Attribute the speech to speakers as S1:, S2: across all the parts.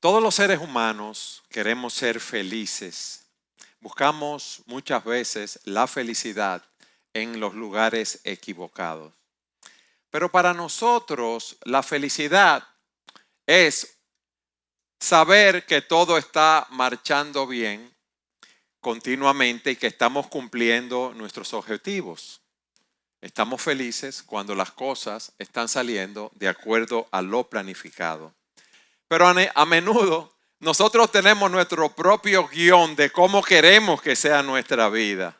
S1: Todos los seres humanos queremos ser felices. Buscamos muchas veces la felicidad en los lugares equivocados. Pero para nosotros la felicidad es saber que todo está marchando bien continuamente y que estamos cumpliendo nuestros objetivos. Estamos felices cuando las cosas están saliendo de acuerdo a lo planificado. Pero a menudo nosotros tenemos nuestro propio guión de cómo queremos que sea nuestra vida.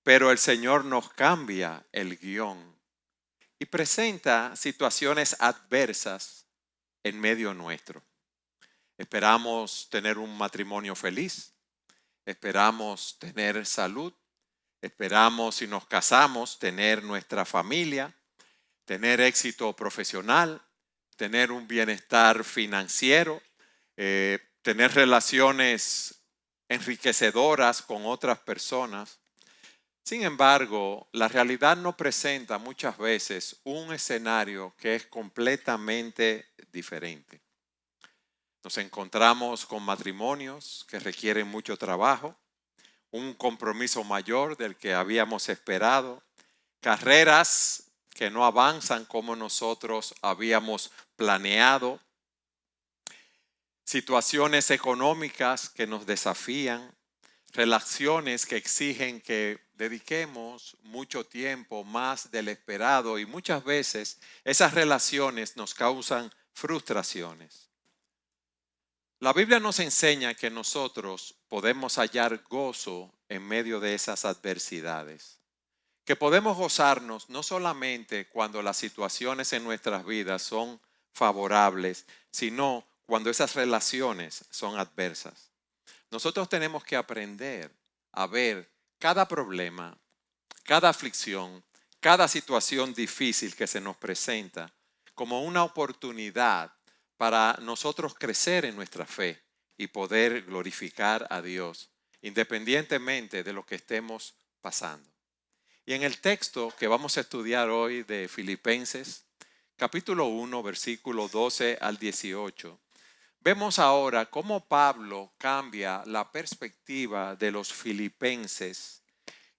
S1: Pero el Señor nos cambia el guión y presenta situaciones adversas en medio nuestro. Esperamos tener un matrimonio feliz, esperamos tener salud, esperamos si nos casamos tener nuestra familia, tener éxito profesional, tener un bienestar financiero, tener relaciones enriquecedoras con otras personas. Sin embargo, la realidad nos presenta muchas veces un escenario que es completamente diferente. Nos encontramos con matrimonios que requieren mucho trabajo, un compromiso mayor del que habíamos esperado, carreras que no avanzan como nosotros habíamos planeado, situaciones económicas que nos desafían, relaciones que exigen que dediquemos mucho tiempo más del esperado y muchas veces esas relaciones nos causan frustraciones. La Biblia nos enseña que nosotros podemos hallar gozo en medio de esas adversidades. Que podemos gozarnos no solamente cuando las situaciones en nuestras vidas son favorables, sino cuando esas relaciones son adversas. Nosotros tenemos que aprender a ver cada problema, cada aflicción, cada situación difícil que se nos presenta como una oportunidad para nosotros crecer en nuestra fe y poder glorificar a Dios, independientemente de lo que estemos pasando. Y en el texto que vamos a estudiar hoy de Filipenses, capítulo 1, versículo 12 al 18, vemos ahora cómo Pablo cambia la perspectiva de los filipenses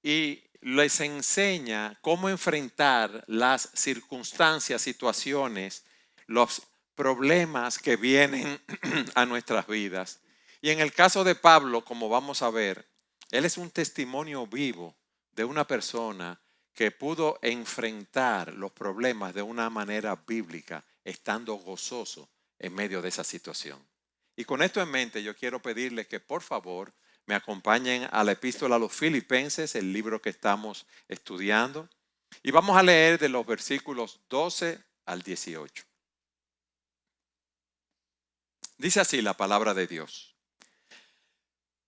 S1: y les enseña cómo enfrentar las circunstancias, situaciones, los problemas que vienen a nuestras vidas. Y en el caso de Pablo, como vamos a ver, él es un testimonio vivo de una persona que pudo enfrentar los problemas de una manera bíblica, estando gozoso en medio de esa situación. Y con esto en mente, yo quiero pedirles que por favor me acompañen a la epístola a los Filipenses, el libro que estamos estudiando, y vamos a leer de los versículos 12 al 18. Dice así la palabra de Dios.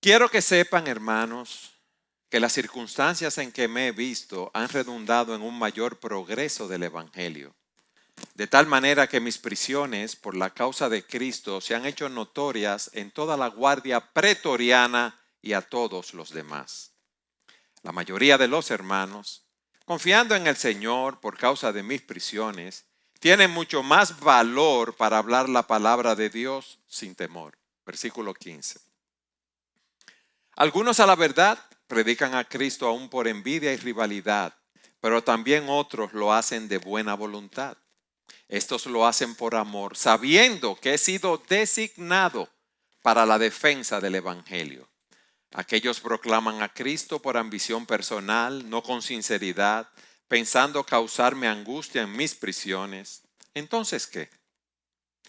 S1: Quiero que sepan, hermanos, que las circunstancias en que me he visto han redundado en un mayor progreso del Evangelio. De tal manera que mis prisiones por la causa de Cristo se han hecho notorias en toda la guardia pretoriana y a todos los demás. La mayoría de los hermanos, confiando en el Señor por causa de mis prisiones, tienen mucho más valor para hablar la palabra de Dios sin temor. Versículo 15. Algunos a la verdad predican a Cristo aún por envidia y rivalidad, pero también otros lo hacen de buena voluntad. Estos lo hacen por amor, sabiendo que he sido designado para la defensa del Evangelio. Aquellos proclaman a Cristo por ambición personal, no con sinceridad, pensando causarme angustia en mis prisiones. Entonces, ¿qué?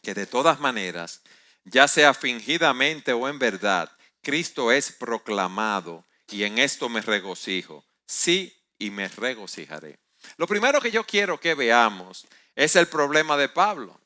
S1: Que de todas maneras, ya sea fingidamente o en verdad, Cristo es proclamado y en esto me regocijo. Sí, y me regocijaré. Lo primero que yo quiero que veamos es el problema de Pablo.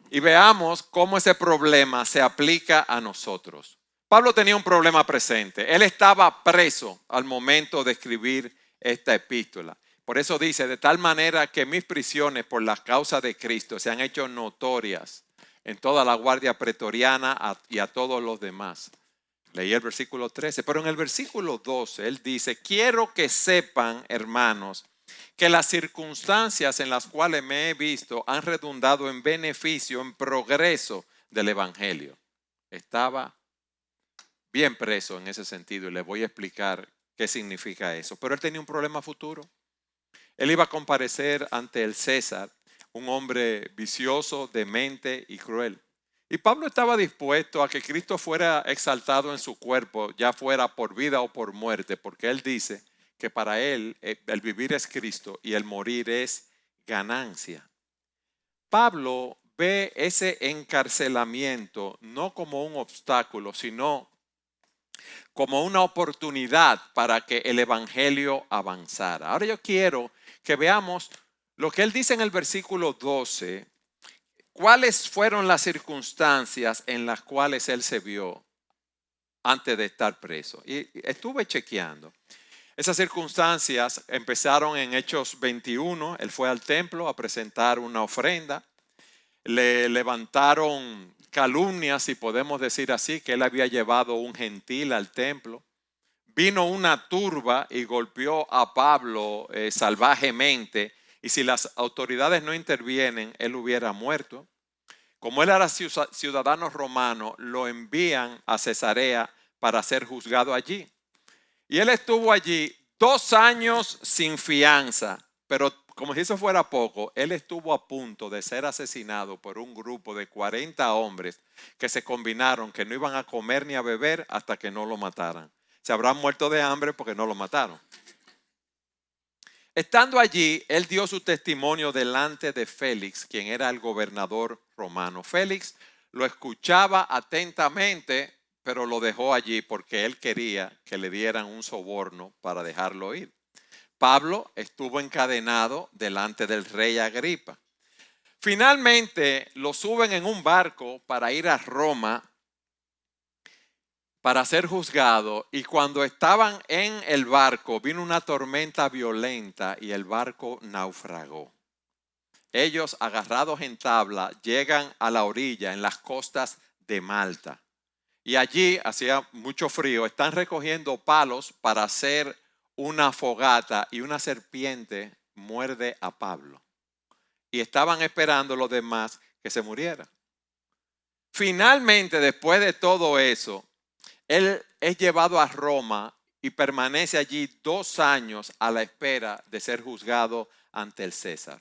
S1: Y veamos cómo ese problema se aplica a nosotros. Pablo tenía un problema presente. Él estaba preso al momento de escribir esta epístola. Por eso dice, de tal manera que mis prisiones por la causa de Cristo se han hecho notorias en toda la guardia pretoriana y a todos los demás. Leí el versículo 13, pero en el versículo 12 él dice, quiero que sepan, hermanos, que las circunstancias en las cuales me he visto han redundado en beneficio, en progreso del evangelio. Estaba bien preso en ese sentido y les voy a explicar qué significa eso. Pero él tenía un problema futuro. Él iba a comparecer ante el César, un hombre vicioso, demente y cruel. Y Pablo estaba dispuesto a que Cristo fuera exaltado en su cuerpo, ya fuera por vida o por muerte, porque él dice que para él el vivir es Cristo y el morir es ganancia. Pablo ve ese encarcelamiento no como un obstáculo, sino como una oportunidad para que el evangelio avanzara. Ahora yo quiero que veamos lo que él dice en el versículo 12, cuáles fueron las circunstancias en las cuales él se vio antes de estar preso. Y estuve chequeando. Esas circunstancias empezaron en Hechos 21, él fue al templo a presentar una ofrenda. Le levantaron calumnias, si podemos decir así, que él había llevado un gentil al templo. Vino una turba y golpeó a Pablo salvajemente, y si las autoridades no intervienen, él hubiera muerto. Como él era ciudadano romano, lo envían a Cesarea para ser juzgado allí. Y él estuvo allí 2 años sin fianza, pero como si eso fuera poco, él estuvo a punto de ser asesinado por un grupo de 40 hombres que se combinaron, que no iban a comer ni a beber hasta que no lo mataran. Se habrán muerto de hambre porque no lo mataron. Estando allí, él dio su testimonio delante de Félix, quien era el gobernador romano. Félix lo escuchaba atentamente, pero lo dejó allí porque él quería que le dieran un soborno para dejarlo ir. Pablo estuvo encadenado delante del rey Agripa. Finalmente lo suben en un barco para ir a Roma para ser juzgado, y cuando estaban en el barco vino una tormenta violenta y el barco naufragó. Ellos, agarrados en tabla, llegan a la orilla en las costas de Malta. Y allí hacía mucho frío, están recogiendo palos para hacer una fogata y una serpiente muerde a Pablo. Y estaban esperando los demás que se murieran. Finalmente, después de todo eso, él es llevado a Roma y permanece allí 2 años a la espera de ser juzgado ante el César.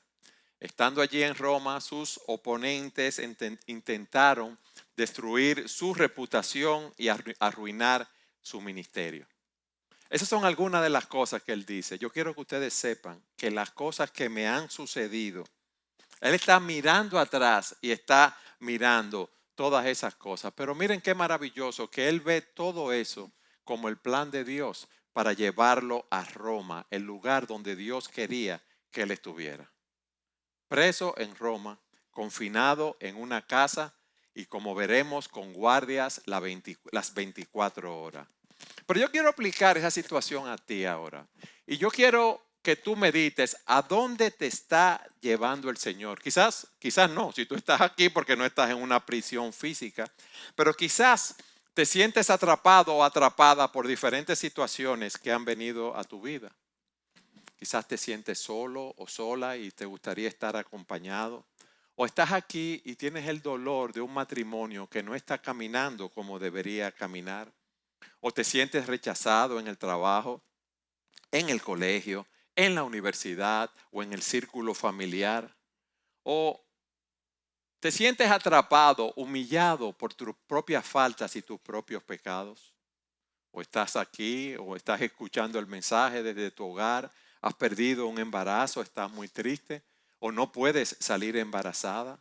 S1: Estando allí en Roma, sus oponentes intentaron destruir su reputación y arruinar su ministerio. Esas son algunas de las cosas que él dice. Yo quiero que ustedes sepan que las cosas que me han sucedido, él está mirando atrás y está mirando todas esas cosas. Pero miren qué maravilloso que él ve todo eso como el plan de Dios para llevarlo a Roma, el lugar donde Dios quería que él estuviera. Preso en Roma, confinado en una casa y, como veremos, con guardias las 24 horas. Pero yo quiero aplicar esa situación a ti ahora. Y yo quiero que tú medites a dónde te está llevando el Señor. Quizás no, si tú estás aquí porque no estás en una prisión física, pero quizás te sientes atrapado o atrapada por diferentes situaciones que han venido a tu vida. Quizás te sientes solo o sola y te gustaría estar acompañado. O estás aquí y tienes el dolor de un matrimonio que no está caminando como debería caminar. O te sientes rechazado en el trabajo, en el colegio, en la universidad o en el círculo familiar. O te sientes atrapado, humillado por tus propias faltas y tus propios pecados. O estás aquí o estás escuchando el mensaje desde tu hogar, has perdido un embarazo, estás muy triste o no puedes salir embarazada.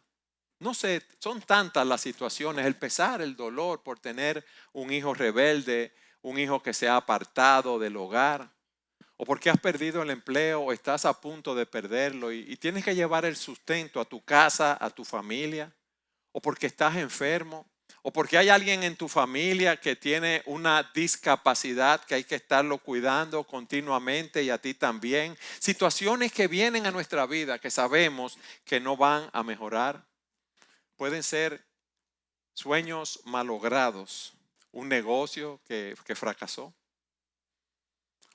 S1: No sé, son tantas las situaciones, el pesar, el dolor por tener un hijo rebelde, un hijo que se ha apartado del hogar, o porque has perdido el empleo o estás a punto de perderlo y tienes que llevar el sustento a tu casa, a tu familia, o porque estás enfermo, o porque hay alguien en tu familia que tiene una discapacidad que hay que estarlo cuidando continuamente y a ti también. Situaciones que vienen a nuestra vida que sabemos que no van a mejorar. Pueden ser sueños malogrados, un negocio que fracasó,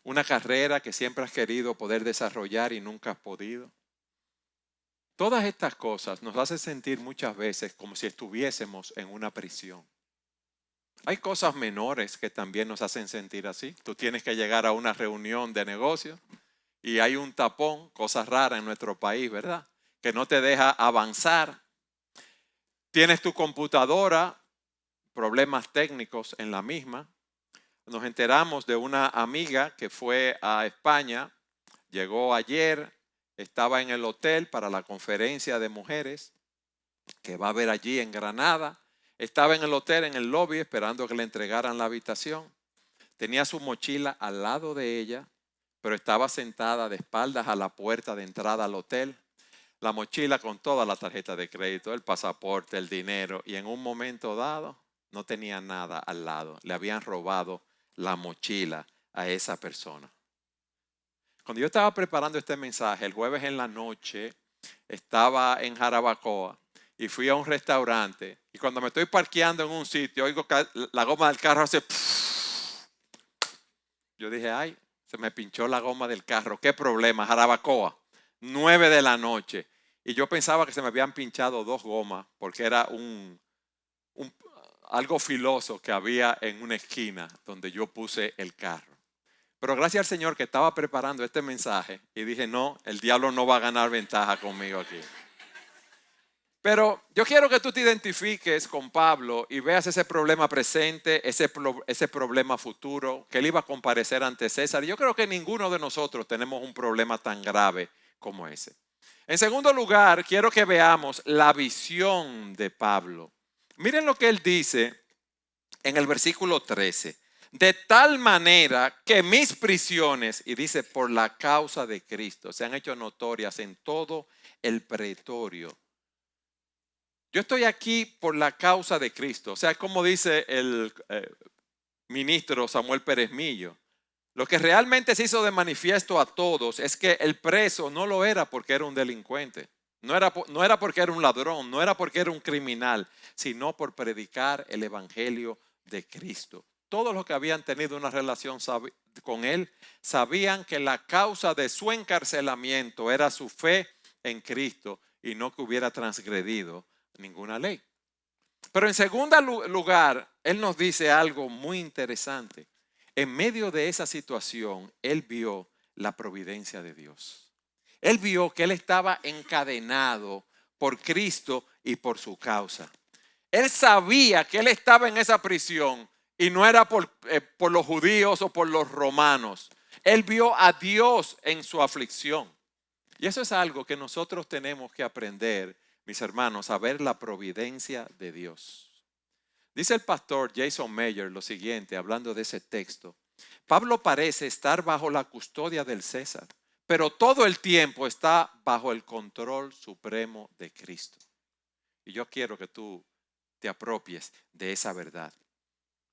S1: una carrera que siempre has querido poder desarrollar y nunca has podido. Todas estas cosas nos hacen sentir muchas veces como si estuviésemos en una prisión. Hay cosas menores que también nos hacen sentir así. Tú tienes que llegar a una reunión de negocios y hay un tapón, cosas raras en nuestro país, ¿verdad? Que no te deja avanzar. Tienes tu computadora, problemas técnicos en la misma. Nos enteramos de una amiga que fue a España, llegó ayer, estaba en el hotel para la conferencia de mujeres que va a haber allí en Granada. Estaba en el hotel, en el lobby, esperando que le entregaran la habitación. Tenía su mochila al lado de ella, pero estaba sentada de espaldas a la puerta de entrada al hotel. La mochila con toda la tarjeta de crédito, el pasaporte, el dinero, y en un momento dado no tenía nada al lado. Le habían robado la mochila a esa persona. Cuando yo estaba preparando este mensaje, el jueves en la noche, estaba en Jarabacoa y fui a un restaurante. Y cuando me estoy parqueando en un sitio, oigo que la goma del carro hace... Yo dije, ay, se me pinchó la goma del carro. ¿Qué problema? Jarabacoa, 9 de la noche. Y yo pensaba que se me habían pinchado 2 gomas porque era algo filoso que había en una esquina donde yo puse el carro. Pero gracias al Señor que estaba preparando este mensaje y dije, no, el diablo no va a ganar ventaja conmigo aquí. Pero yo quiero que tú te identifiques con Pablo y veas ese problema presente, ese problema futuro, que él iba a comparecer ante César. Yo creo que ninguno de nosotros tenemos un problema tan grave como ese. En segundo lugar, quiero que veamos la visión de Pablo. Miren lo que él dice en el versículo 13. De tal manera que mis prisiones, y dice por la causa de Cristo, se han hecho notorias en todo el pretorio. Yo estoy aquí por la causa de Cristo. O sea, como dice el ministro Samuel Pérez Millo, lo que realmente se hizo de manifiesto a todos es que el preso no lo era porque era un delincuente, no era porque era un ladrón, no era porque era un criminal, sino por predicar el evangelio de Cristo. Todos los que habían tenido una relación con él sabían que la causa de su encarcelamiento era su fe en Cristo y no que hubiera transgredido ninguna ley. Pero en segundo lugar, él nos dice algo muy interesante. En medio de esa situación, él vio la providencia de Dios. Él vio que él estaba encadenado por Cristo y por su causa. Él sabía que él estaba en esa prisión y no era por los judíos o por los romanos. Él vio a Dios en su aflicción. Y eso es algo que nosotros tenemos que aprender, mis hermanos, a ver la providencia de Dios. Dice el pastor Jason Mayer lo siguiente, hablando de ese texto. Pablo parece estar bajo la custodia del César, pero todo el tiempo está bajo el control supremo de Cristo. Y yo quiero que tú te apropies de esa verdad.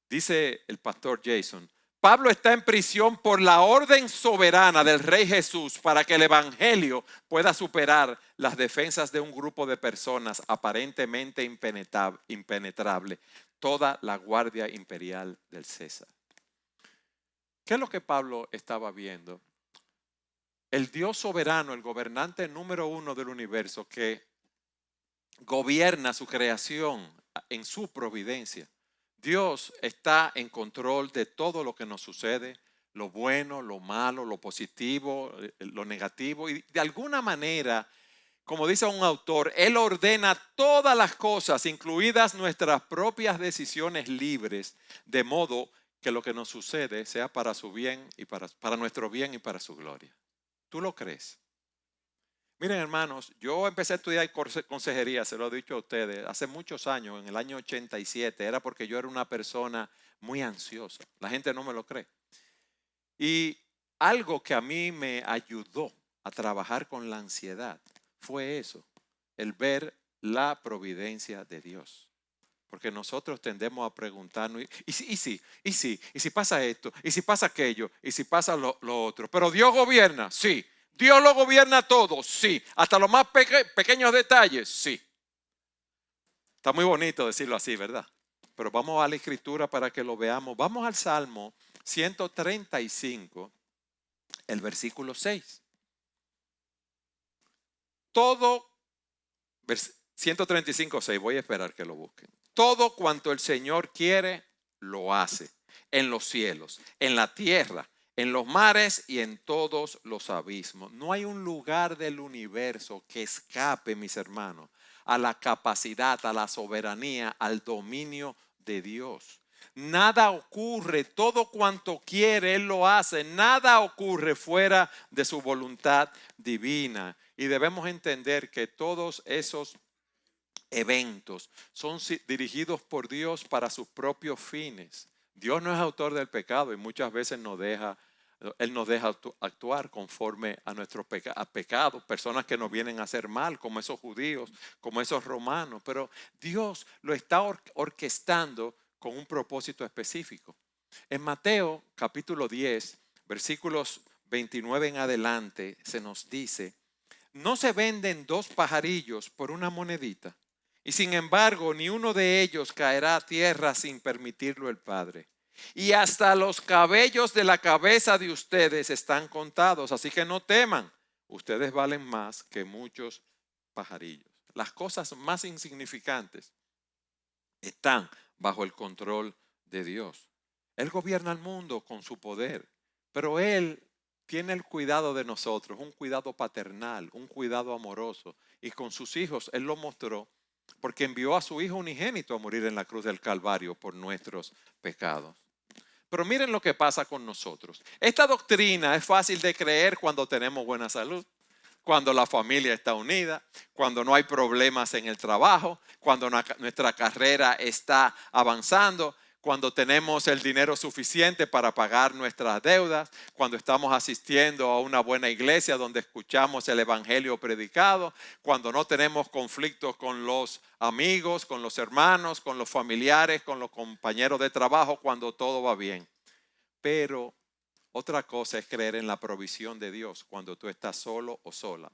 S1: Dice el pastor Jason, Pablo está en prisión por la orden soberana del Rey Jesús para que el evangelio pueda superar las defensas de un grupo de personas aparentemente impenetrable, toda la guardia imperial del César. ¿Qué es lo que Pablo estaba viendo? El Dios soberano, el gobernante número 1 del universo que gobierna su creación en su providencia. Dios está en control de todo lo que nos sucede, lo bueno, lo malo, lo positivo, lo negativo. Y de alguna manera, como dice un autor, Él ordena todas las cosas, incluidas nuestras propias decisiones libres, de modo que lo que nos sucede sea para su bien y para nuestro bien y para su gloria. ¿Tú lo crees? Miren, hermanos, yo empecé a estudiar consejería, se lo he dicho a ustedes, hace muchos años, en el año 87, era porque yo era una persona muy ansiosa. La gente no me lo cree. Y algo que a mí me ayudó a trabajar con la ansiedad fue eso, el ver la providencia de Dios. Porque nosotros tendemos a preguntarnos, ¿y si pasa esto? ¿Y si pasa aquello? ¿Y si pasa lo otro? Pero Dios gobierna, sí. Dios lo gobierna todo, sí. Hasta los más pequeños detalles, sí. Está muy bonito decirlo así, ¿verdad? Pero vamos a la escritura para que lo veamos. Vamos al Salmo 135, el versículo 6. Todo 135:6, voy a esperar que lo busquen. Todo cuanto el Señor quiere, lo hace, en los cielos, en la tierra, en los mares y en todos los abismos. No hay un lugar del universo que escape, mis hermanos, a la capacidad, a la soberanía, al dominio de Dios. Nada ocurre, todo cuanto quiere, Él lo hace. Nada ocurre fuera de su voluntad divina. Y debemos entender que todos esos eventos son dirigidos por Dios para sus propios fines. Dios no es autor del pecado y muchas veces Él nos deja actuar conforme a nuestros pecados, personas que nos vienen a hacer mal, como esos judíos, como esos romanos, pero Dios lo está orquestando con un propósito específico. En Mateo capítulo 10, versículos 29 en adelante, se nos dice: no se venden dos pajarillos por una monedita, y sin embargo ni uno de ellos caerá a tierra sin permitirlo el Padre. Y hasta los cabellos de la cabeza de ustedes están contados, así que no teman, ustedes valen más que muchos pajarillos. Las cosas más insignificantes están bajo el control de Dios. Él gobierna el mundo con su poder, pero Él tiene el cuidado de nosotros, un cuidado paternal, un cuidado amoroso. Y con sus hijos Él lo mostró porque envió a su Hijo unigénito a morir en la cruz del Calvario por nuestros pecados. Pero miren lo que pasa con nosotros. Esta doctrina es fácil de creer cuando tenemos buena salud, cuando la familia está unida, cuando no hay problemas en el trabajo, cuando nuestra carrera está avanzando, cuando tenemos el dinero suficiente para pagar nuestras deudas, cuando estamos asistiendo a una buena iglesia donde escuchamos el evangelio predicado, cuando no tenemos conflictos con los amigos, con los hermanos, con los familiares, con los compañeros de trabajo, cuando todo va bien. Pero otra cosa es creer en la provisión de Dios cuando tú estás solo o sola,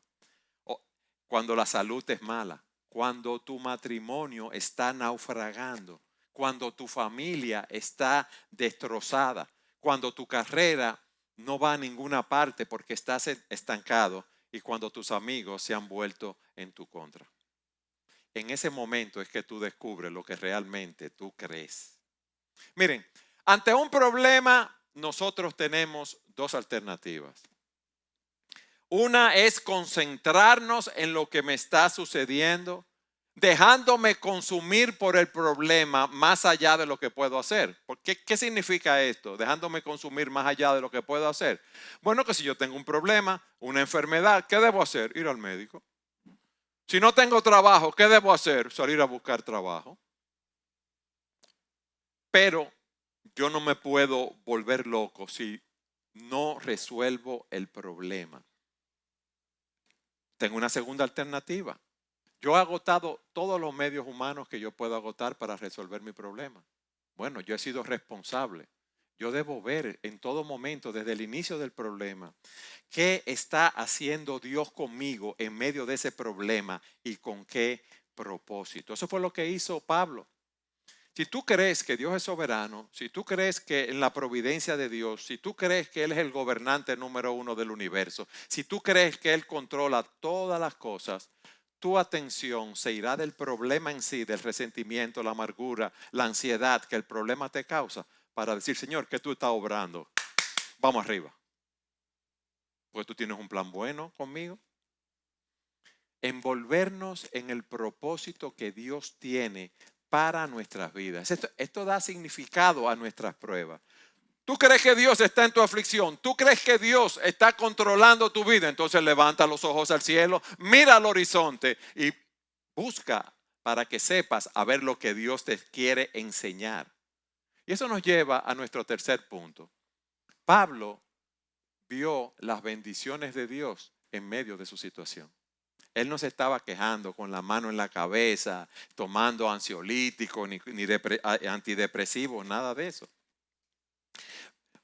S1: o cuando la salud es mala, cuando tu matrimonio está naufragando, cuando tu familia está destrozada, cuando tu carrera no va a ninguna parte porque estás estancado y cuando tus amigos se han vuelto en tu contra. En ese momento es que tú descubres lo que realmente tú crees. Miren, ante un problema nosotros tenemos dos alternativas. Una es concentrarnos en lo que me está sucediendo, dejándome consumir por el problema más allá de lo que puedo hacer. ¿Qué significa esto? Dejándome consumir más allá de lo que puedo hacer. Bueno, que si yo tengo un problema, una enfermedad, ¿qué debo hacer? Ir al médico. Si no tengo trabajo, ¿qué debo hacer? Salir a buscar trabajo. Pero yo no me puedo volver loco si no resuelvo el problema. Tengo una segunda alternativa. Yo he agotado todos los medios humanos que yo puedo agotar para resolver mi problema. Bueno, yo he sido responsable. Yo debo ver en todo momento, desde el inicio del problema, qué está haciendo Dios conmigo en medio de ese problema y con qué propósito. Eso fue lo que hizo Pablo. Si tú crees que Dios es soberano, si tú crees que en la providencia de Dios, si tú crees que Él es el gobernante número uno del universo, si tú crees que Él controla todas las cosas, tu atención se irá del problema en sí, del resentimiento, la amargura, la ansiedad que el problema te causa, para decir: Señor, ¿qué tú estás obrando? Vamos arriba. Pues tú tienes un plan bueno conmigo. Envolvernos en el propósito que Dios tiene para nuestras vidas. Esto da significado a nuestras pruebas. ¿Tú crees que Dios está en tu aflicción? ¿Tú crees que Dios está controlando tu vida? Entonces levanta los ojos al cielo, mira al horizonte y busca para que sepas a ver lo que Dios te quiere enseñar. Y eso nos lleva a nuestro tercer punto. Pablo vio las bendiciones de Dios en medio de su situación. Él no se estaba quejando con la mano en la cabeza, tomando ansiolíticos ni antidepresivos, nada de eso.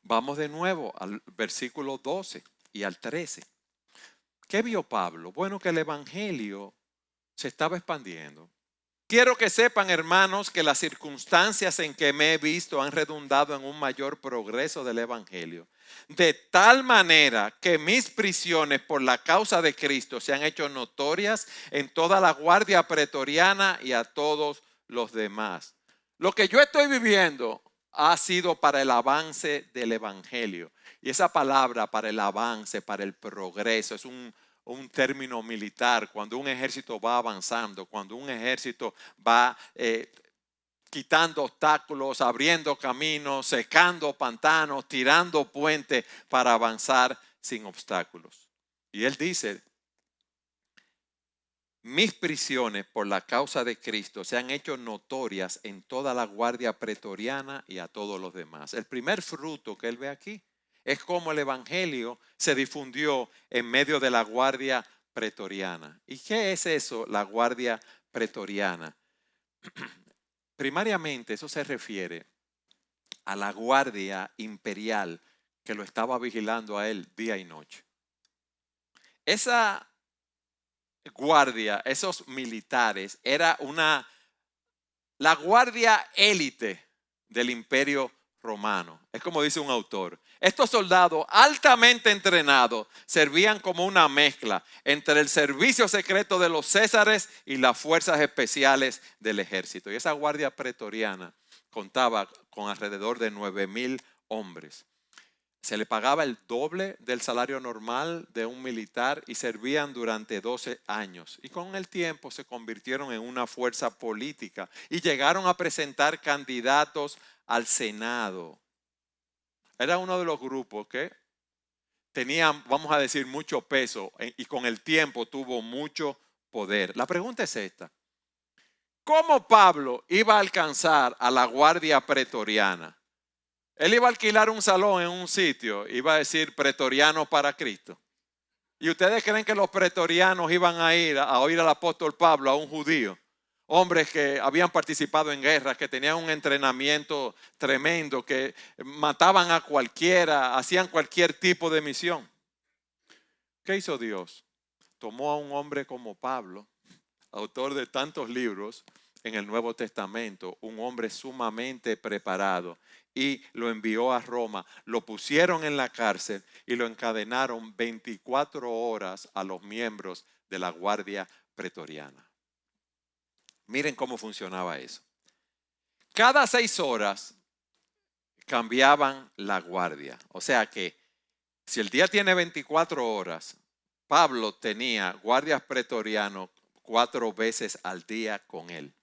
S1: Vamos de nuevo al versículo 12 y al 13. ¿Qué vio Pablo? Bueno, que el evangelio se estaba expandiendo, Quiero que sepan, hermanos, que las circunstancias en que me he visto han redundado en un mayor progreso del evangelio. De tal manera que mis prisiones por la causa de Cristo se han hecho notorias en toda la guardia pretoriana y a todos los demás. Lo que yo estoy viviendo ha sido para el avance del evangelio. Y esa palabra para el avance, para el progreso, es un término militar. Cuando un ejército va avanzando, cuando un ejército va quitando obstáculos, abriendo caminos, secando pantanos, tirando puentes para avanzar sin obstáculos. Y él dice: mis prisiones por la causa de Cristo se han hecho notorias en toda la guardia pretoriana y a todos los demás. El primer fruto que él ve aquí es cómo el evangelio se difundió en medio de la guardia pretoriana. ¿Y qué es eso, la guardia pretoriana? Primariamente eso se refiere a la guardia imperial que lo estaba vigilando a él día y noche. Esa guardia, esos militares, era la guardia élite del imperio romano. Es como dice un autor: estos soldados altamente entrenados servían como una mezcla entre el servicio secreto de los césares y las fuerzas especiales del ejército. Y esa guardia pretoriana contaba con alrededor de 9,000 hombres. Se le pagaba el doble del salario normal de un militar y servían durante 12 años. Y con el tiempo se convirtieron en una fuerza política y llegaron a presentar candidatos al Senado. Era uno de los grupos que tenían, vamos a decir, mucho peso y con el tiempo tuvo mucho poder. La pregunta es esta: ¿cómo Pablo iba a alcanzar a la guardia pretoriana? Él iba a alquilar un salón en un sitio, iba a decir pretoriano para Cristo. ¿Y ustedes creen que los pretorianos iban a ir a oír al apóstol Pablo, a un judío? Hombres que habían participado en guerras, que tenían un entrenamiento tremendo, que mataban a cualquiera, hacían cualquier tipo de misión. ¿Qué hizo Dios? Tomó a un hombre como Pablo, autor de tantos libros en el Nuevo Testamento, un hombre sumamente preparado, y lo envió a Roma. Lo pusieron en la cárcel y lo encadenaron 24 horas a los miembros de la guardia pretoriana. Miren cómo funcionaba eso. Cada 6 horas cambiaban la guardia. O sea que si el día tiene 24 horas, Pablo tenía guardias pretorianos 4 veces al día con él.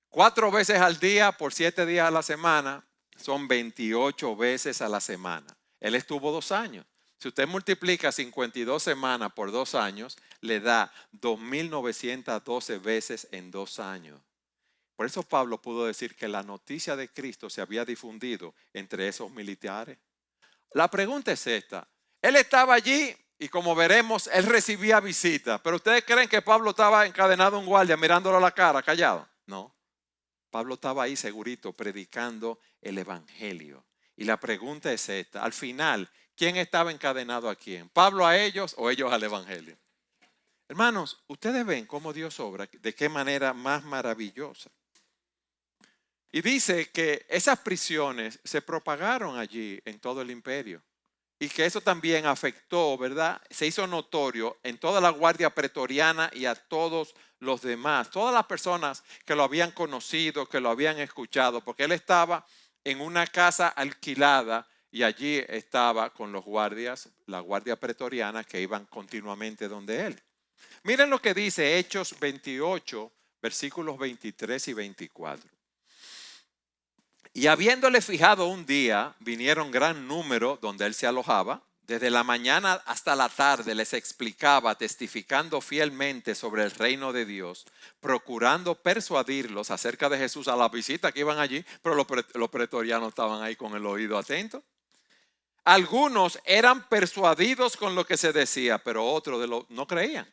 S1: 4 veces al día por 7 días a la semana son 28 veces a la semana. Él estuvo 2 años. Si usted multiplica 52 semanas por 2 años, le da 2,912 veces en 2 años. Por eso Pablo pudo decir que la noticia de Cristo se había difundido entre esos militares. La pregunta es esta: él estaba allí y, como veremos, él recibía visitas. Pero ¿ustedes creen que Pablo estaba encadenado a un guardia mirándolo a la cara, callado? No. Pablo estaba ahí segurito predicando el evangelio. Y la pregunta es esta: al final, ¿quién estaba encadenado a quién? ¿Pablo a ellos o ellos al evangelio? Hermanos, ustedes ven cómo Dios obra, de qué manera más maravillosa. Y dice que esas prisiones se propagaron allí en todo el imperio. Y que eso también afectó, ¿verdad? Se hizo notorio en toda la guardia pretoriana y a todos los demás. Todas las personas que lo habían conocido, que lo habían escuchado. Porque él estaba en una casa alquilada y allí estaba con los guardias, la guardia pretoriana, que iban continuamente donde él. Miren lo que dice Hechos 28, versículos 23 y 24. Y habiéndole fijado un día, vinieron gran número donde él se alojaba. Desde la mañana hasta la tarde les explicaba, testificando fielmente sobre el reino de Dios, procurando persuadirlos acerca de Jesús a la visita que iban allí, pero los pretorianos estaban ahí con el oído atento. Algunos eran persuadidos con lo que se decía, pero otros no creían.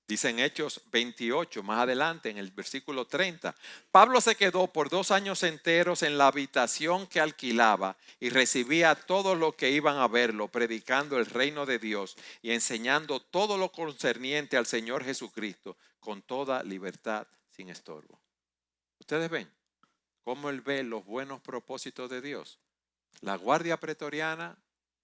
S1: Dice en Hechos 28, más adelante, en el versículo 30, Pablo se quedó por 2 años enteros en la habitación que alquilaba y recibía a todos los que iban a verlo, predicando el reino de Dios y enseñando todo lo concerniente al Señor Jesucristo con toda libertad, sin estorbo. Ustedes ven cómo él ve los buenos propósitos de Dios. La guardia pretoriana,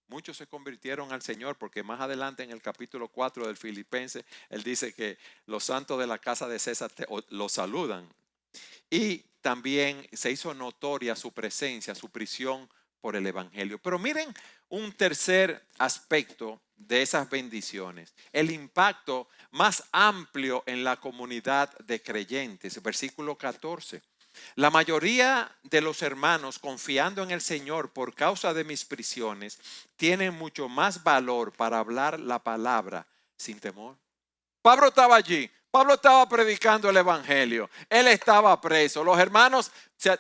S1: muchos se convirtieron al Señor, porque más adelante en el capítulo 4 del Filipenses, él dice que los santos de la casa de César lo saludan. Y también se hizo notoria su presencia, su prisión por el Evangelio. Pero miren un tercer aspecto de esas bendiciones, el impacto más amplio en la comunidad de creyentes. Versículo 14. La mayoría de los hermanos, confiando en el Señor por causa de mis prisiones, tienen mucho más valor para hablar la palabra sin temor. Pablo estaba allí. Pablo estaba predicando el evangelio. Él estaba preso. Los hermanos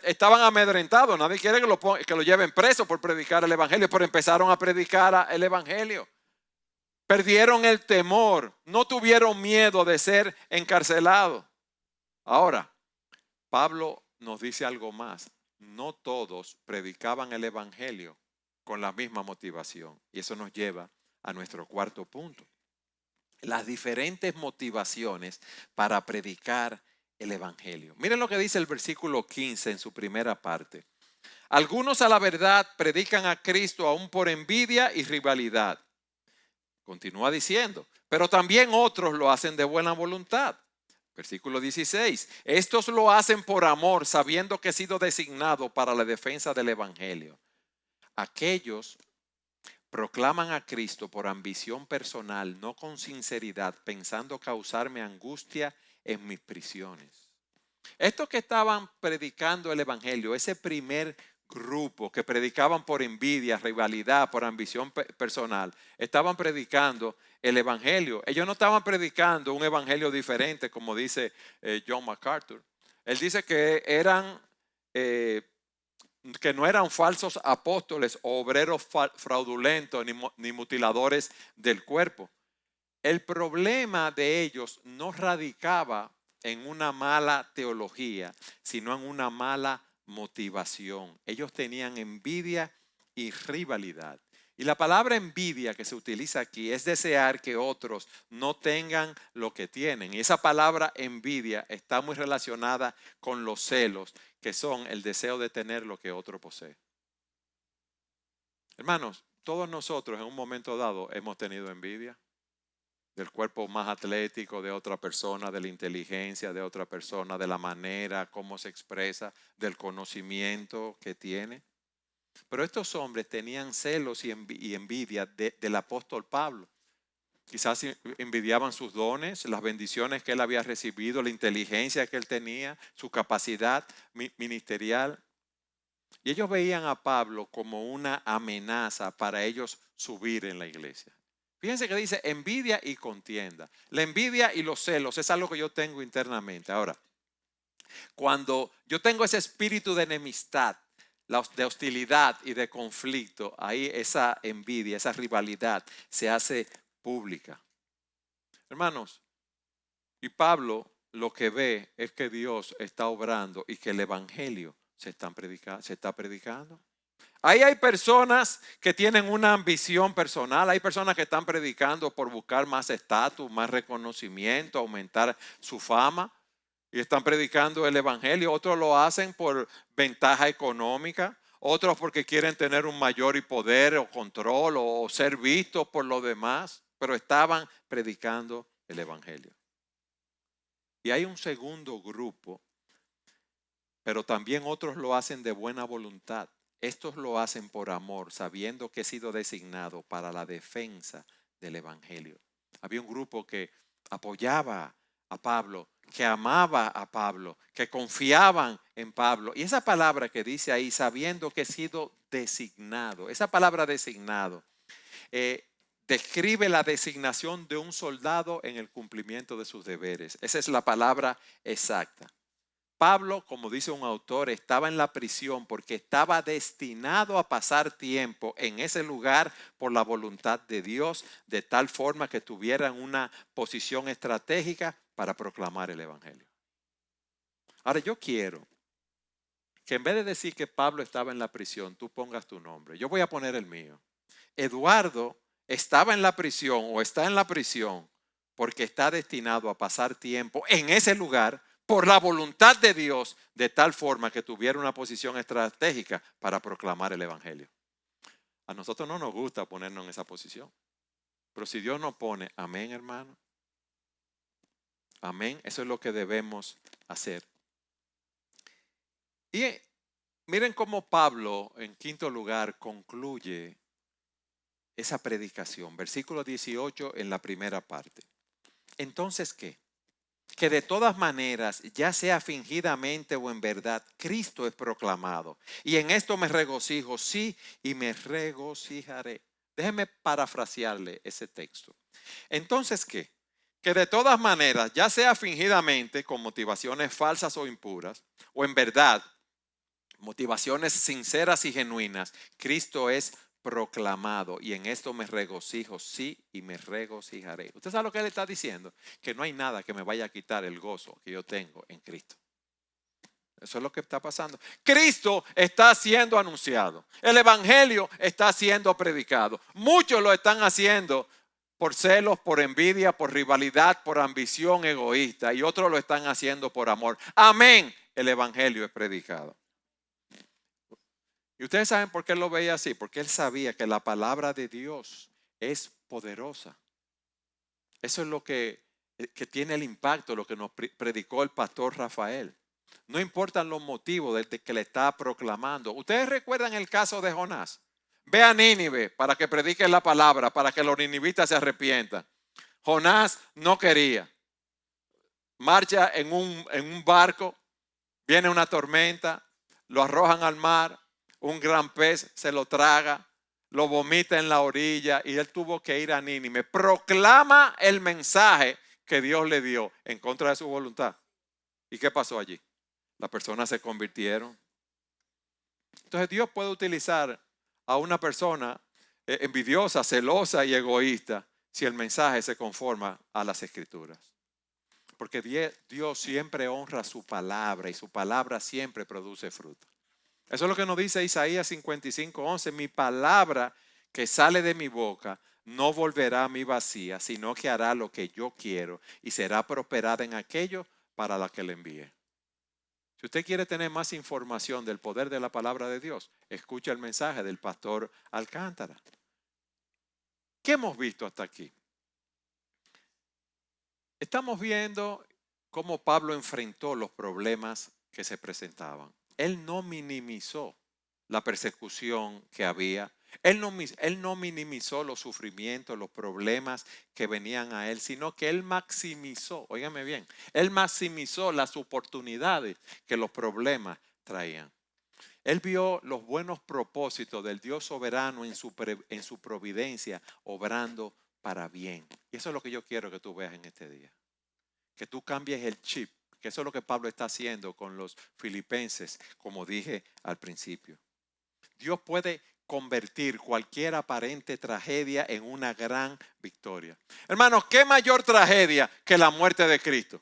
S1: estaban amedrentados. Nadie quiere que lo lleven preso por predicar el evangelio, pero empezaron a predicar el evangelio. Perdieron el temor. No tuvieron miedo de ser encarcelados. Ahora, Pablo nos dice algo más. No todos predicaban el evangelio con la misma motivación. Y eso nos lleva a nuestro cuarto punto. Las diferentes motivaciones para predicar el evangelio. Miren lo que dice el versículo 15 en su primera parte. Algunos a la verdad predican a Cristo aún por envidia y rivalidad. Continúa diciendo, pero también otros lo hacen de buena voluntad. Versículo 16. Estos lo hacen por amor, sabiendo que he sido designado para la defensa del evangelio. Aquellos proclaman a Cristo por ambición personal, no con sinceridad, pensando causarme angustia en mis prisiones. Estos que estaban predicando el evangelio, ese primer grupo que predicaban por envidia, rivalidad, por ambición personal, estaban predicando el evangelio. Ellos no estaban predicando un evangelio diferente, como dice John MacArthur. Él dice que que no eran falsos apóstoles o obreros fraudulentos ni mutiladores del cuerpo. El problema de ellos no radicaba en una mala teología, sino en una mala motivación. Ellos tenían envidia y rivalidad. Y la palabra envidia que se utiliza aquí es desear que otros no tengan lo que tienen. Y esa palabra envidia está muy relacionada con los celos, que son el deseo de tener lo que otro posee. Hermanos, todos nosotros en un momento dado hemos tenido envidia del cuerpo más atlético de otra persona, de la inteligencia de otra persona, de la manera como se expresa, del conocimiento que tiene. Pero estos hombres tenían celos y envidia del apóstol Pablo. Quizás envidiaban sus dones, las bendiciones que él había recibido, la inteligencia que él tenía, su capacidad ministerial. Y ellos veían a Pablo como una amenaza para ellos subir en la iglesia. Fíjense que dice envidia y contienda. La envidia y los celos es algo que yo tengo internamente. Ahora, cuando yo tengo ese espíritu de enemistad, de hostilidad y de conflicto, ahí esa envidia, esa rivalidad se hace pública. Hermanos, y Pablo lo que ve es que Dios está obrando y que el evangelio se está predicando. Ahí hay personas que tienen una ambición personal, hay personas que están predicando por buscar más estatus, más reconocimiento, aumentar su fama. Y están predicando el evangelio. Otros lo hacen por ventaja económica. Otros porque quieren tener un mayor poder o control o ser vistos por los demás. Pero estaban predicando el evangelio. Y hay un segundo grupo, pero también otros lo hacen de buena voluntad. Estos lo hacen por amor, sabiendo que he sido designado para la defensa del evangelio. Había un grupo que apoyaba a Pablo, que amaba a Pablo, que confiaban en Pablo. Y esa palabra que dice ahí, sabiendo que he sido designado, esa palabra designado, describe la designación de un soldado en el cumplimiento de sus deberes. Esa es la palabra exacta. Pablo, como dice un autor, estaba en la prisión porque estaba destinado a pasar tiempo en ese lugar por la voluntad de Dios, de tal forma que tuvieran una posición estratégica para proclamar el evangelio. Ahora yo quiero que en vez de decir que Pablo estaba en la prisión, tú pongas tu nombre. Yo voy a poner el mío. Eduardo estaba en la prisión o está en la prisión porque está destinado a pasar tiempo en ese lugar por la voluntad de Dios, de tal forma que tuviera una posición estratégica para proclamar el evangelio. A nosotros no nos gusta ponernos en esa posición, pero si Dios nos pone, amén, hermano, amén, eso es lo que debemos hacer. Y miren cómo Pablo, en quinto lugar, concluye esa predicación. Versículo 18 en la primera parte. Entonces, ¿qué? Que de todas maneras, ya sea fingidamente o en verdad, Cristo es proclamado. Y en esto me regocijo, sí, y me regocijaré. Déjeme parafrasearle ese texto. Entonces, ¿qué? Que de todas maneras, ya sea fingidamente, con motivaciones falsas o impuras, o en verdad, motivaciones sinceras y genuinas, Cristo es proclamado y en esto me regocijo, sí, y me regocijaré. ¿Usted sabe lo que él está diciendo? Que no hay nada que me vaya a quitar el gozo que yo tengo en Cristo. Eso es lo que está pasando. Cristo está siendo anunciado. El evangelio está siendo predicado. Muchos lo están haciendo por celos, por envidia, por rivalidad, por ambición egoísta. Y otros lo están haciendo por amor. Amén. El evangelio es predicado. Y ustedes saben por qué él lo veía así. Porque él sabía que la palabra de Dios es poderosa. Eso es lo que tiene el impacto, lo que nos predicó el pastor Rafael. No importan los motivos de que le está proclamando. Ustedes recuerdan el caso de Jonás. Ve a Nínive para que predique la palabra, para que los ninivitas se arrepientan. Jonás no quería. Marcha en un barco, viene una tormenta, lo arrojan al mar, un gran pez se lo traga, lo vomita en la orilla y él tuvo que ir a Nínive. Proclama el mensaje que Dios le dio en contra de su voluntad. ¿Y qué pasó allí? Las personas se convirtieron. Entonces Dios puede utilizar a una persona envidiosa, celosa y egoísta si el mensaje se conforma a las escrituras. Porque Dios siempre honra su palabra y su palabra siempre produce fruto. Eso es lo que nos dice Isaías 55:11. Mi palabra que sale de mi boca no volverá a mí vacía, sino que hará lo que yo quiero y será prosperada en aquello para la que le envíe. Si usted quiere tener más información del poder de la palabra de Dios, escucha el mensaje del pastor Alcántara. ¿Qué hemos visto hasta aquí? Estamos viendo cómo Pablo enfrentó los problemas que se presentaban. Él no minimizó la persecución que había. Él no minimizó los sufrimientos, los problemas que venían a él, sino que él maximizó, óigame bien, él maximizó las oportunidades que los problemas traían. Él vio los buenos propósitos del Dios soberano en su providencia, obrando para bien. Y eso es lo que yo quiero que tú veas en este día. Que tú cambies el chip, que eso es lo que Pablo está haciendo con los filipenses, como dije al principio. Dios puede convertir cualquier aparente tragedia en una gran victoria. Hermanos, ¿qué mayor tragedia que la muerte de Cristo?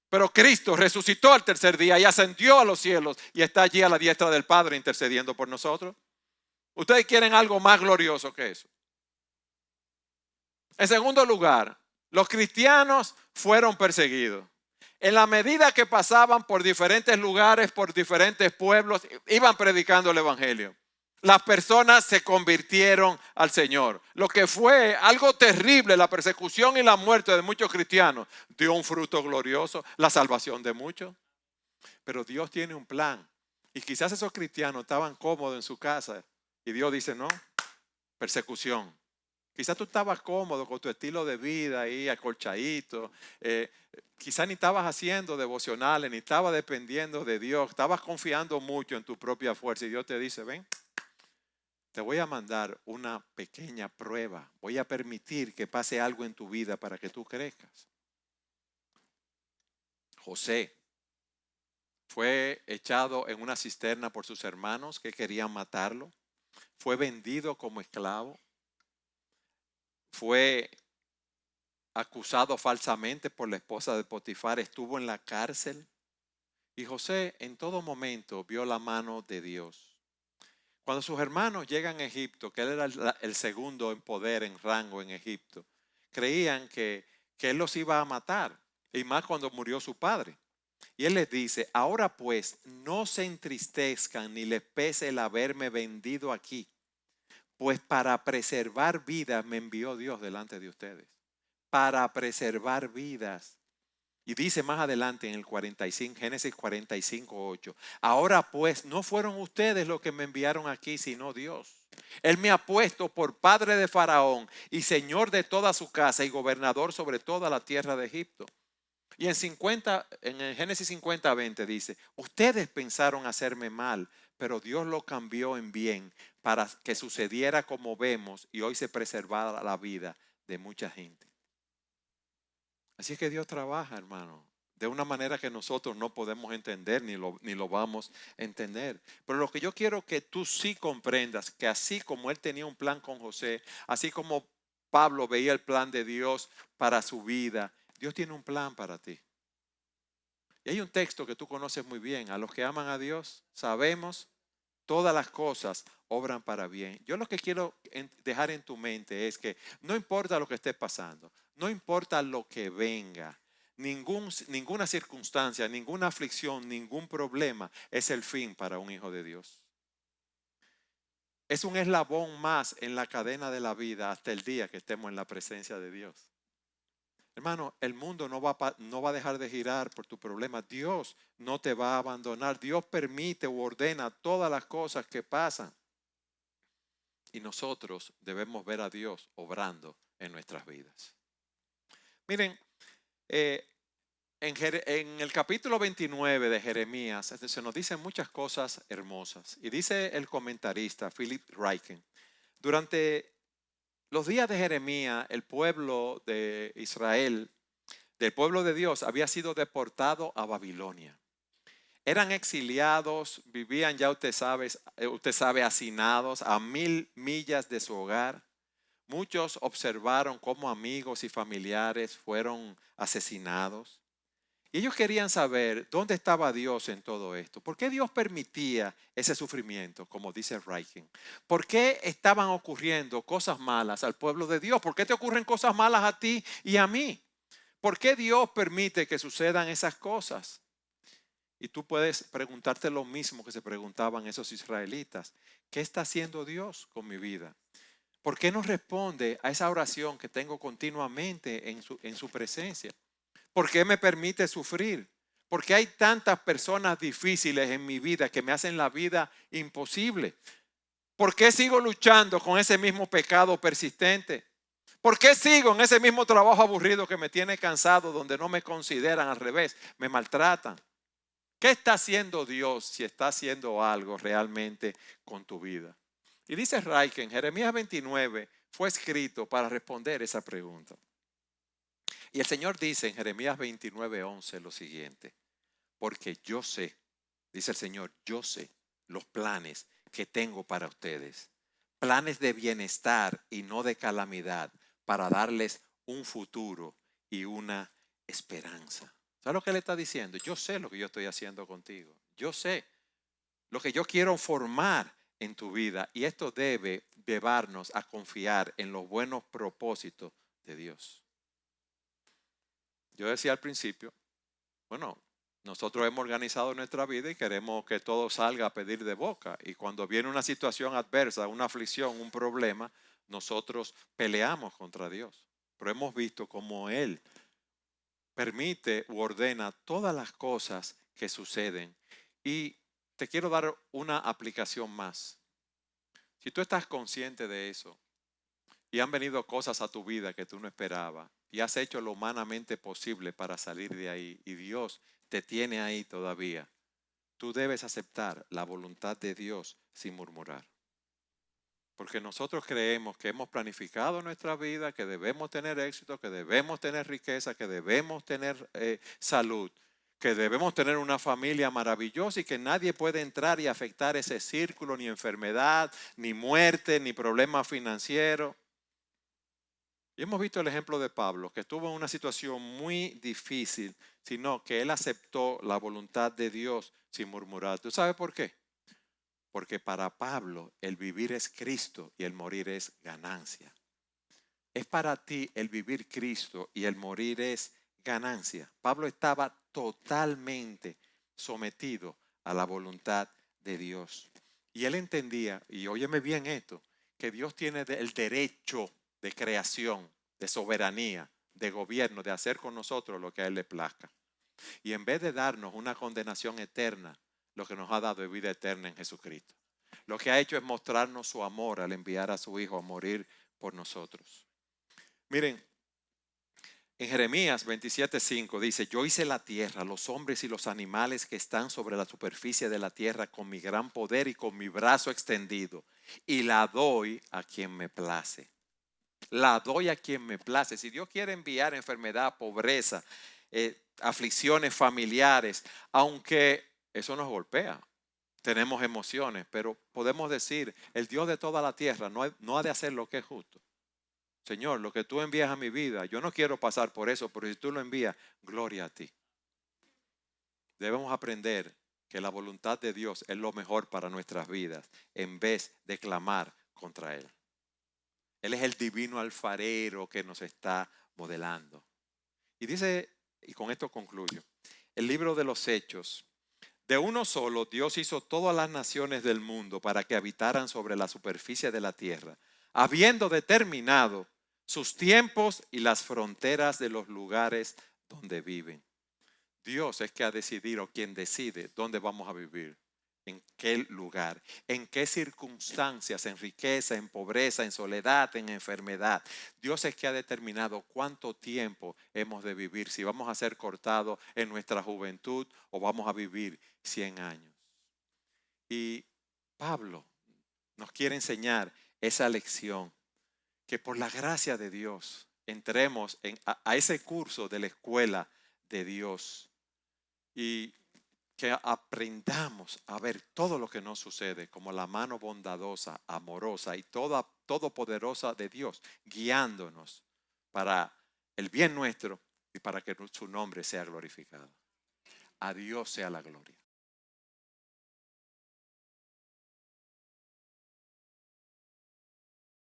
S1: Pero Cristo resucitó al tercer día y ascendió a los cielos y está allí a la diestra del Padre intercediendo por nosotros. ¿Ustedes quieren algo más glorioso que eso? En segundo lugar, los cristianos fueron perseguidos. En la medida que pasaban por diferentes lugares, por diferentes pueblos, iban predicando el evangelio. Las personas se convirtieron al Señor. Lo que fue algo terrible, la persecución y la muerte de muchos cristianos, dio un fruto glorioso, la salvación de muchos. Pero Dios tiene un plan. Y quizás esos cristianos estaban cómodos en su casa. Y Dios dice, no, persecución. Quizás tú estabas cómodo con tu estilo de vida ahí, acolchadito. Quizás ni estabas haciendo devocionales, ni estabas dependiendo de Dios. Estabas confiando mucho en tu propia fuerza. Y Dios te dice, ven, te voy a mandar una pequeña prueba. Voy a permitir que pase algo en tu vida para que tú crezcas. José Fue echado en una cisterna por sus hermanos que querían matarlo. Fue vendido como esclavo. Fue acusado falsamente por la esposa de Potifar. Estuvo en la cárcel. Y José en todo momento vio la mano de Dios. Cuando sus hermanos llegan a Egipto, que él era el segundo en poder, en rango en Egipto, creían que él los iba a matar. Y más cuando murió su padre. Y él les dice, ahora pues no se entristezcan ni les pese el haberme vendido aquí, pues para preservar vidas me envió Dios delante de ustedes. Para preservar vidas. Y dice más adelante en el 45, Génesis 45:8, ahora pues no fueron ustedes los que me enviaron aquí, sino Dios. Él me ha puesto por padre de Faraón y señor de toda su casa y gobernador sobre toda la tierra de Egipto. Y en el Génesis 50:20 dice, ustedes pensaron hacerme mal, pero Dios lo cambió en bien para que sucediera como vemos y hoy se preservara la vida de mucha gente. Así es que Dios trabaja, hermano, de una manera que nosotros no podemos entender ni lo vamos a entender. Pero lo que yo quiero que tú sí comprendas, que así como Él tenía un plan con José, así como Pablo veía el plan de Dios para su vida, Dios tiene un plan para ti. Y hay un texto que tú conoces muy bien. A los que aman a Dios, sabemos, todas las cosas obran para bien. Yo lo que quiero dejar en tu mente es que no importa lo que esté pasando, no importa lo que venga, ninguna circunstancia, ninguna aflicción, ningún problema es el fin para un hijo de Dios. Es un eslabón más en la cadena de la vida hasta el día que estemos en la presencia de Dios. Hermano, el mundo no va a dejar de girar por tu problema. Dios no te va a abandonar. Dios permite u ordena todas las cosas que pasan. Y nosotros debemos ver a Dios obrando en nuestras vidas. Miren, en el capítulo 29 de Jeremías se nos dicen muchas cosas hermosas. Y dice el comentarista Philip Ryken, durante los días de Jeremías, el pueblo de Israel, del pueblo de Dios, había sido deportado a Babilonia. Eran exiliados, vivían, ya usted sabe, hacinados a 1000 millas de su hogar. Muchos observaron cómo amigos y familiares fueron asesinados. Y ellos querían saber dónde estaba Dios en todo esto. ¿Por qué Dios permitía ese sufrimiento, como dice Ryken? ¿Por qué estaban ocurriendo cosas malas al pueblo de Dios? ¿Por qué te ocurren cosas malas a ti y a mí? ¿Por qué Dios permite que sucedan esas cosas? Y tú puedes preguntarte lo mismo que se preguntaban esos israelitas. ¿Qué está haciendo Dios con mi vida? ¿Por qué no responde a esa oración que tengo continuamente en su presencia? ¿Por qué me permite sufrir? ¿Por qué hay tantas personas difíciles en mi vida que me hacen la vida imposible? ¿Por qué sigo luchando con ese mismo pecado persistente? ¿Por qué sigo en ese mismo trabajo aburrido que me tiene cansado, donde no me consideran, al revés, me maltratan? ¿Qué está haciendo Dios si está haciendo algo realmente con tu vida? Y dice Ryken, Jeremías 29 fue escrito para responder esa pregunta. Y el Señor dice en Jeremías 29:11 lo siguiente, porque yo sé, dice el Señor, yo sé los planes que tengo para ustedes, planes de bienestar y no de calamidad, para darles un futuro y una esperanza. ¿Sabes lo que le está diciendo? Yo sé lo que yo estoy haciendo contigo. Yo sé lo que yo quiero formar en tu vida. Y esto debe llevarnos a confiar en los buenos propósitos de Dios. Yo decía al principio, bueno, nosotros hemos organizado nuestra vida y queremos que todo salga a pedir de boca. Y cuando viene una situación adversa, una aflicción, un problema, nosotros peleamos contra Dios. Pero hemos visto cómo Él permite u ordena todas las cosas que suceden. Y te quiero dar una aplicación más. Si tú estás consciente de eso y han venido cosas a tu vida que tú no esperabas y has hecho lo humanamente posible para salir de ahí y Dios te tiene ahí todavía, tú debes aceptar la voluntad de Dios sin murmurar. Porque nosotros creemos que hemos planificado nuestra vida, que debemos tener éxito, que debemos tener riqueza, que debemos tener salud, que debemos tener una familia maravillosa y que nadie puede entrar y afectar ese círculo, ni enfermedad, ni muerte, ni problema financiero. Y hemos visto el ejemplo de Pablo, que estuvo en una situación muy difícil, sino que él aceptó la voluntad de Dios sin murmurar. ¿Tú sabes por qué? Porque para Pablo el vivir es Cristo y el morir es ganancia. Es para ti el vivir Cristo y el morir es ganancia. Pablo estaba totalmente sometido a la voluntad de Dios. Y él entendía, y óyeme bien esto, que Dios tiene el derecho de creación, de soberanía, de gobierno, de hacer con nosotros lo que a él le plazca. Y en vez de darnos una condenación eterna, lo que nos ha dado es vida eterna en Jesucristo. Lo que ha hecho es mostrarnos su amor al enviar a su Hijo a morir por nosotros. Miren, en Jeremías 27:5 dice: yo hice la tierra, los hombres y los animales que están sobre la superficie de la tierra con mi gran poder y con mi brazo extendido, y la doy a quien me place. La doy a quien me place. Si Dios quiere enviar enfermedad, pobreza, aflicciones familiares, aunque eso nos golpea, tenemos emociones, pero podemos decir, el Dios de toda la tierra no ha de hacer lo que es justo. Señor, lo que tú envías a mi vida, yo no quiero pasar por eso, pero si tú lo envías, gloria a ti. Debemos aprender que la voluntad de Dios es lo mejor para nuestras vidas, en vez de clamar contra Él. Él es el divino alfarero que nos está modelando. Y dice, y con esto concluyo, el libro de los Hechos: de uno solo Dios hizo todas las naciones del mundo para que habitaran sobre la superficie de la tierra, habiendo determinado sus tiempos y las fronteras de los lugares donde viven. Dios es que ha decidido, quien decide dónde vamos a vivir, en qué lugar, en qué circunstancias, en riqueza, en pobreza, en soledad, en enfermedad. Dios es que ha determinado cuánto tiempo hemos de vivir, si vamos a ser cortados en nuestra juventud o vamos a vivir 100 años. Y Pablo nos quiere enseñar esa lección, que por la gracia de Dios entremos a ese curso de la escuela de Dios y que aprendamos a ver todo lo que nos sucede como la mano bondadosa, amorosa y todopoderosa de Dios, guiándonos para el bien nuestro y para que su nombre sea glorificado. A Dios sea la gloria.